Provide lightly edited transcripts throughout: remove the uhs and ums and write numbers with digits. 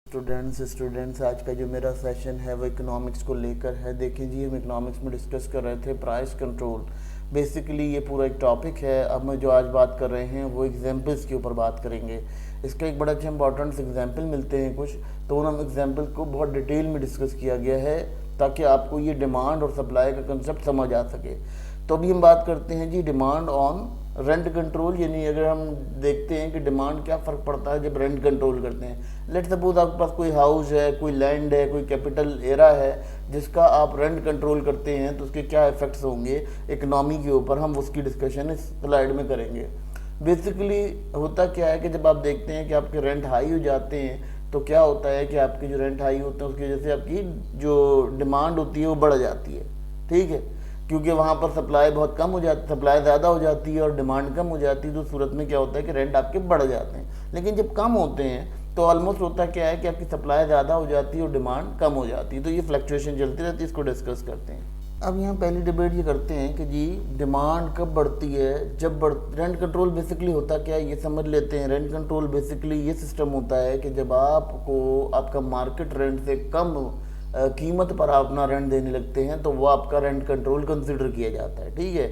Students आज का जो मेरा सेशन है वो इकोनॉमिक्स को लेकर है। देखिए जी, हम इकोनॉमिक्स में डिस्कस कर रहे थे प्राइस कंट्रोल। बेसिकली ये पूरा एक टॉपिक है। अब मैं जो आज बात कर रहे हैं वो एग्जांपल्स के ऊपर बात करेंगे। इसका एक बड़ा अच्छा इंपॉर्टेंट एग्जांपल मिलते हैं कुछ, तो उन एग्जांपल को बहुत डिटेल में डिस्कस किया गया है ताकि आपको ये डिमांड और सप्लाई का कंसेप्ट समझ आ सके। तो अभी हम बात करते हैं जी डिमांड ऑन रेंट कंट्रोल, यानी अगर हम देखते हैं कि डिमांड क्या फ़र्क पड़ता है जब रेंट कंट्रोल करते हैं। लेट सपोज आपके पास कोई हाउस है, कोई लैंड है, कोई कैपिटल एरा है जिसका आप रेंट कंट्रोल करते हैं, तो उसके क्या इफ़ेक्ट्स होंगे इकनॉमी के ऊपर, हम उसकी डिस्कशन इस स्लाइड में करेंगे। बेसिकली होता क्या है कि जब आप देखते हैं कि आपके रेंट हाई हो जाते हैं तो क्या होता है कि आपके जो रेंट हाई होते हैं उसकी वजह से आपकी जो डिमांड होती है वो बढ़ जाती है। ठीक है, क्योंकि वहाँ पर सप्लाई बहुत कम हो जाती, सप्लाई ज़्यादा हो जाती है और डिमांड कम हो जाती है, तो सूरत में क्या होता है कि रेंट आपके बढ़ जाते हैं। लेकिन जब कम होते हैं तो ऑलमोस्ट होता क्या है कि आपकी सप्लाई ज़्यादा हो जाती है और डिमांड कम हो जाती है, तो ये फ्लक्चुएशन चलती रहती है। इसको डिस्कस करते हैं। अब यहाँ पहली डिबेट ये करते हैं कि जी डिमांड कब बढ़ती है, जब रेंट कंट्रोल बेसिकली होता क्या है ये समझ लेते हैं। रेंट कंट्रोल बेसिकली ये सिस्टम होता है कि जब आपको आपका मार्केट रेंट से कम कीमत पर आप अपना रेंट देने लगते हैं तो वो आपका रेंट कंट्रोल कंसिडर किया जाता है। ठीक है,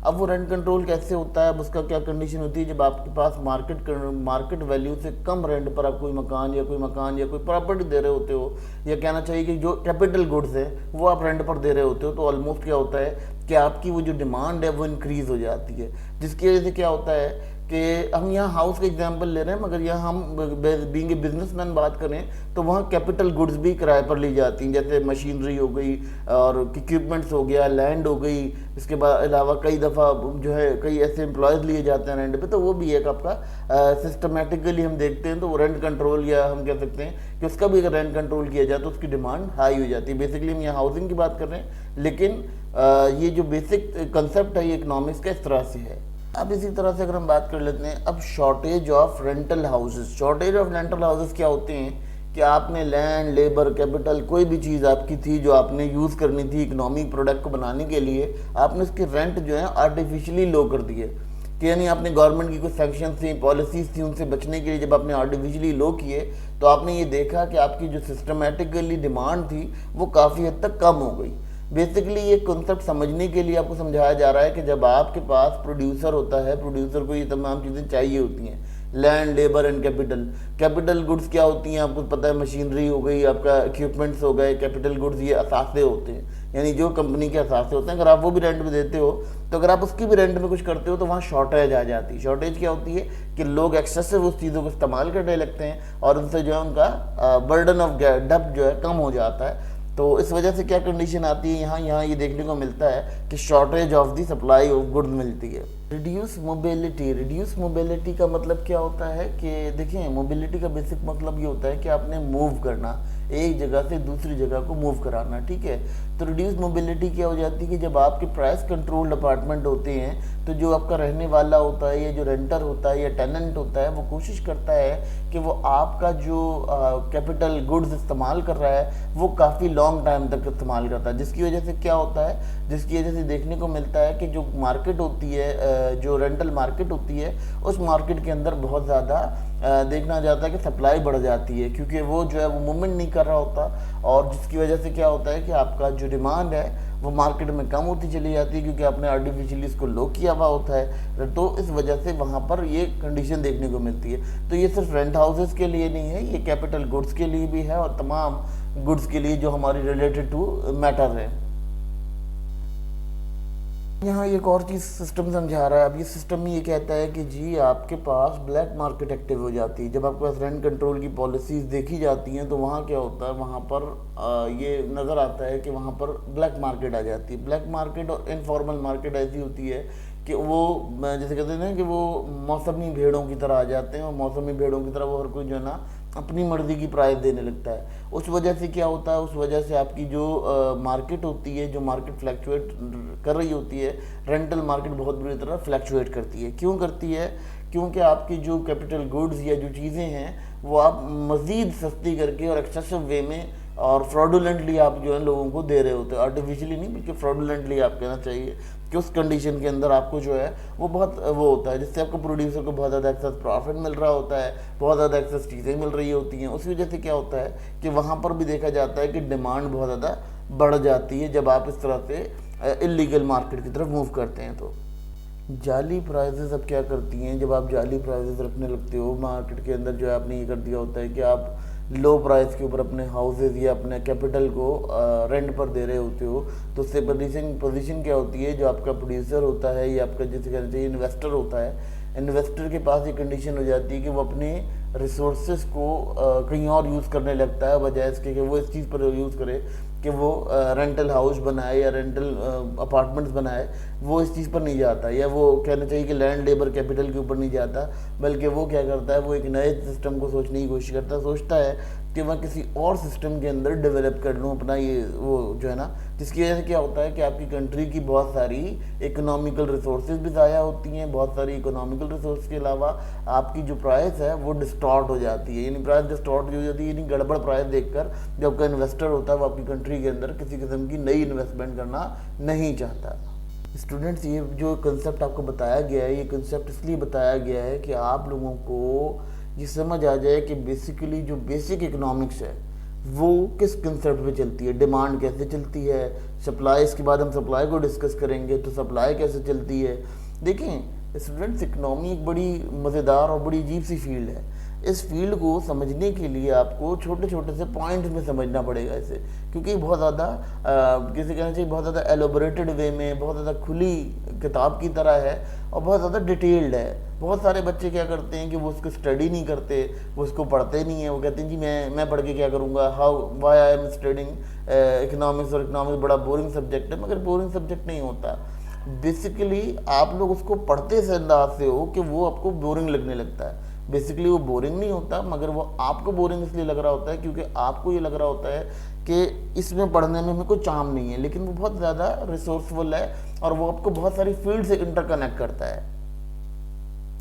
अब वो रेंट कंट्रोल कैसे होता है, अब उसका क्या कंडीशन होती है, जब आपके पास मार्केट वैल्यू से कम रेंट पर आप कोई मकान या कोई प्रॉपर्टी दे रहे होते हो, या कहना चाहिए कि जो कैपिटल गुड्स है वो आप रेंट पर दे रहे होते हो, तो ऑलमोस्ट क्या होता है कि आपकी वो जो डिमांड है वो इंक्रीज़ हो जाती है। जिसकी वजह से क्या होता है कि हम यहाँ हाउस का एग्जांपल ले रहे हैं, मगर यहाँ हम बीइंग ए बिजनेसमैन बात करें तो वहाँ कैपिटल गुड्स भी किराए पर ली जाती हैं, जैसे मशीनरी हो गई और इक्विपमेंट्स हो गया, लैंड हो गई। इसके बाद अलावा कई दफ़ा जो है कई ऐसे एम्प्लॉयज़ लिए जाते हैं रेंट पे, तो वो भी एक आपका सिस्टमेटिकली हम देखते हैं तो वो रेंट कंट्रोल, या हम कह सकते हैं कि उसका भी अगर रेंट कंट्रोल किया जाए तो उसकी डिमांड हाई हो जाती है। बेसिकली हम यहाँ हाउसिंग की बात कर रहे हैं, लेकिन ये जो बेसिक कंसेप्ट है ये इकनॉमिक्स का इस तरह से है। अब इसी तरह से अगर हम बात कर लेते हैं अब shortage of rental houses. Shortage of rental houses क्या होते हैं कि आपने लैंड, लेबर, कैपिटल, कोई भी चीज़ आपकी थी जो आपने यूज़ करनी थी इकोनॉमिक प्रोडक्ट को बनाने के लिए, आपने उसके रेंट जो है आर्टिफिशियली लो कर दिए। कि यानी आपने गवर्नमेंट की कुछ सेक्शन थी, पॉलिसीज थी, उनसे बचने के लिए जब आपने आर्टिफिशियली लो किए तो आपने ये देखा कि आपकी जो सिस्टमेटिकली डिमांड थी वो काफ़ी हद तक कम हो गई। बेसिकली ये कॉन्सेप्ट समझने के लिए आपको समझाया जा रहा है कि जब आपके पास प्रोड्यूसर होता है, प्रोड्यूसर को ये तमाम चीज़ें चाहिए होती हैं, land, labour and capital. Capital goods क्या होती हैं आपको पता है, मशीनरी हो गई, आपका इक्विपमेंट्स हो गए। कैपिटल गुड्स ये असासे होते हैं, यानी जो कंपनी के असासे होते हैं, अगर आप वो भी रेंट में देते हो तो अगर आप उसकी भी रेंट में कुछ करते हो तो वहाँ शॉर्टेज आ जाती है। शॉर्टेज क्या होती है कि लोग एक्सेसिव उस चीज़ों को इस्तेमाल करने लगते हैं और उनसे जो है उनका बर्डन ऑफ डेब्ट जो है कम हो जाता है। तो इस वजह से क्या कंडीशन आती है, यहाँ ये देखने को मिलता है कि shortage of the supply of goods मिलती है। Reduce mobility. रिड्यूस मोबिलिटी का मतलब क्या होता है कि देखिए, मोबिलिटी का बेसिक मतलब ये होता है कि आपने मूव करना, एक जगह से दूसरी जगह को मूव कराना। ठीक है, तो रिड्यूस मोबिलिटी क्या हो जाती है कि जब आपके प्राइस कंट्रोल डिपार्टमेंट होते हैं तो जो आपका रहने वाला होता है या जो रेंटर होता है या टेनेंट होता है वो कोशिश करता है कि वो आपका जो कैपिटल गुड्स इस्तेमाल कर रहा है वो काफ़ी लॉन्ग टाइम तक इस्तेमाल करता है। जिसकी वजह से क्या होता है, जिसकी वजह से देखने को मिलता है कि जो मार्केट होती है, जो रेंटल मार्केट होती है, उस मार्केट के अंदर बहुत ज़्यादा देखना जाता है कि सप्लाई बढ़ जाती है, क्योंकि वो जो है वो मूवमेंट नहीं कर रहा होता, और जिसकी वजह से क्या होता है कि आपका जो डिमांड है वो मार्केट में कम होती चली जाती है, क्योंकि आपने आर्टिफिशियली इसको लो किया हुआ होता है। तो इस वजह से वहाँ पर ये कंडीशन देखने को मिलती है। तो ये सिर्फ रेंट हाउसेस के लिए नहीं है, ये कैपिटल गुड्स के लिए भी है और तमाम गुड्स के लिए जो हमारी रिलेटेड टू मैटर है। यहाँ एक और चीज़ सिस्टम समझा रहा है। अब ये सिस्टम ये कहता है कि जी आपके पास ब्लैक मार्केट एक्टिव हो जाती है। जब आपके पास रेंट कंट्रोल की पॉलिसीज़ देखी जाती हैं तो वहाँ क्या होता है, वहाँ पर ये नज़र आता है कि वहाँ पर ब्लैक मार्केट आ जाती है। ब्लैक मार्केट और इनफॉर्मल मार्केट ऐसी होती है कि वो जैसे कहते हैं ना कि वो मौसमी भेड़ों की तरह आ जाते हैं, और मौसमी भेड़ों की तरह वो हर कोई जो है ना अपनी मर्जी की प्राइस देने लगता है। उस वजह से क्या होता है, उस वजह से आपकी जो मार्केट होती है, जो मार्केट फ्लैक्चुएट कर रही होती है, रेंटल मार्केट बहुत बुरी तरह फ्लैक्चुएट करती है। क्यों करती है, क्योंकि आपकी जो कैपिटल गुड्स या जो चीज़ें हैं वो आप मज़ीद सस्ती करके और एक्सेसिव वे में और फ्रॉडुलेंटली आप जो है लोगों को दे रहे होते हैं। आर्टिफिशियली नहीं, बल्कि फ्रॉडुलेंटली आप कहना चाहिए। कि उस कंडीशन के अंदर आपको जो है वो बहुत वो होता है, जिससे आपको प्रोड्यूसर को बहुत ज़्यादा एक्सेस प्रॉफिट मिल रहा होता है, बहुत ज़्यादा एक्सेस चीज़ें मिल रही होती हैं। उसी वजह से क्या होता है कि वहाँ पर भी देखा जाता है कि डिमांड बहुत ज़्यादा बढ़ जाती है जब आप इस तरह से इलीगल मार्केट की तरफ मूव करते हैं। तो जाली प्राइजेस अब क्या करती हैं, जब आप जाली प्राइजेस रखने लगते हो मार्केट के अंदर, जो है आपने ये कर दिया होता है कि आप लो प्राइस के ऊपर अपने हाउसेज या अपने कैपिटल को रेंट पर दे रहे होते हो, तो उससे पोजीशन क्या होती है, जो आपका प्रोड्यूसर होता है या आपका जिसे कहना चाहिए इन्वेस्टर होता है, इन्वेस्टर के पास ये कंडीशन हो जाती है कि वो अपने रिसोर्सेज को कहीं और यूज़ करने लगता है, बजाय इसके कि वो इस चीज़ पर यूज़ करे कि वो रेंटल हाउस बनाए या रेंटल अपार्टमेंट्स बनाए। वो इस चीज़ पर नहीं जाता, या वो कहना चाहिए कि लैंड लेबर कैपिटल के ऊपर नहीं जाता, बल्कि वो क्या करता है, वो एक नए सिस्टम को सोचने की कोशिश करता है, सोचता है कि मैं किसी और सिस्टम के अंदर डेवलप कर लूँ अपना ये वो जो है ना, जिसकी वजह से क्या होता है कि आपकी कंट्री की बहुत सारी इकोनॉमिकल रिसोर्सेज भी ज़ाया होती हैं, बहुत सारी इकोनॉमिकल रिसोर्स के अलावा आपकी जो प्राइस है वो डिस्टॉर्ट हो जाती है, यानी प्राइस डिस्टॉर्ट हो जाती है, यानी गड़बड़ प्राइस देखकर जो आपका इन्वेस्टर होता है वो आपकी कंट्री के अंदर किसी किस्म की नई इन्वेस्टमेंट करना नहीं चाहता। स्टूडेंट्स, ये जो कंसेप्ट आपको बताया गया है, ये कंसेप्ट इसलिए बताया गया है कि आप लोगों को ये समझ आ जाए कि बेसिकली जो बेसिक इकोनॉमिक्स है वो किस कंसेप्ट पे चलती है, डिमांड कैसे चलती है, सप्लाई, इसके बाद हम सप्लाई को डिस्कस करेंगे, तो सप्लाई कैसे चलती है। देखें स्टूडेंट्स, इकोनॉमी एक बड़ी मज़ेदार और बड़ी अजीब सी फील्ड है। इस फील्ड को समझने के लिए आपको छोटे छोटे से पॉइंट्स में समझना पड़ेगा इसे, क्योंकि बहुत ज़्यादा किसी कहना चाहिए बहुत ज़्यादा एलोबोरेटेड वे में, बहुत ज़्यादा खुली किताब की तरह है और बहुत ज़्यादा डिटेल्ड है। बहुत सारे बच्चे क्या करते हैं कि वो उसको स्टडी नहीं करते, वो उसको पढ़ते नहीं है, वो कहते हैं जी मैं पढ़ के क्या करूँगा, how why I am studying economics, और इकोनॉमिक्स बड़ा बोरिंग सब्जेक्ट है। मगर बोरिंग सब्जेक्ट नहीं होता, बेसिकली आप लोग उसको पढ़ते इस अंदाज से हो कि वो आपको बोरिंग लगने लगता है। बेसिकली वो बोरिंग नहीं होता, मगर वो आपको बोरिंग इसलिए लग रहा होता है क्योंकि आपको ये लग रहा होता है कि इसमें पढ़ने में हमें कोई चार्म नहीं है, लेकिन वो बहुत ज़्यादा रिसोर्सफुल है और वो आपको बहुत सारी फील्ड से इंटरकनेक्ट करता है।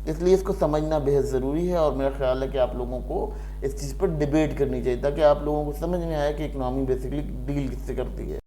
इसलिए इसको समझना बेहद ज़रूरी है और मेरा ख्याल है कि आप लोगों को इस चीज़ पर डिबेट करनी चाहिए ताकि आप लोगों को समझ में आए कि इकनॉमी बेसिकली डील किससे करती है।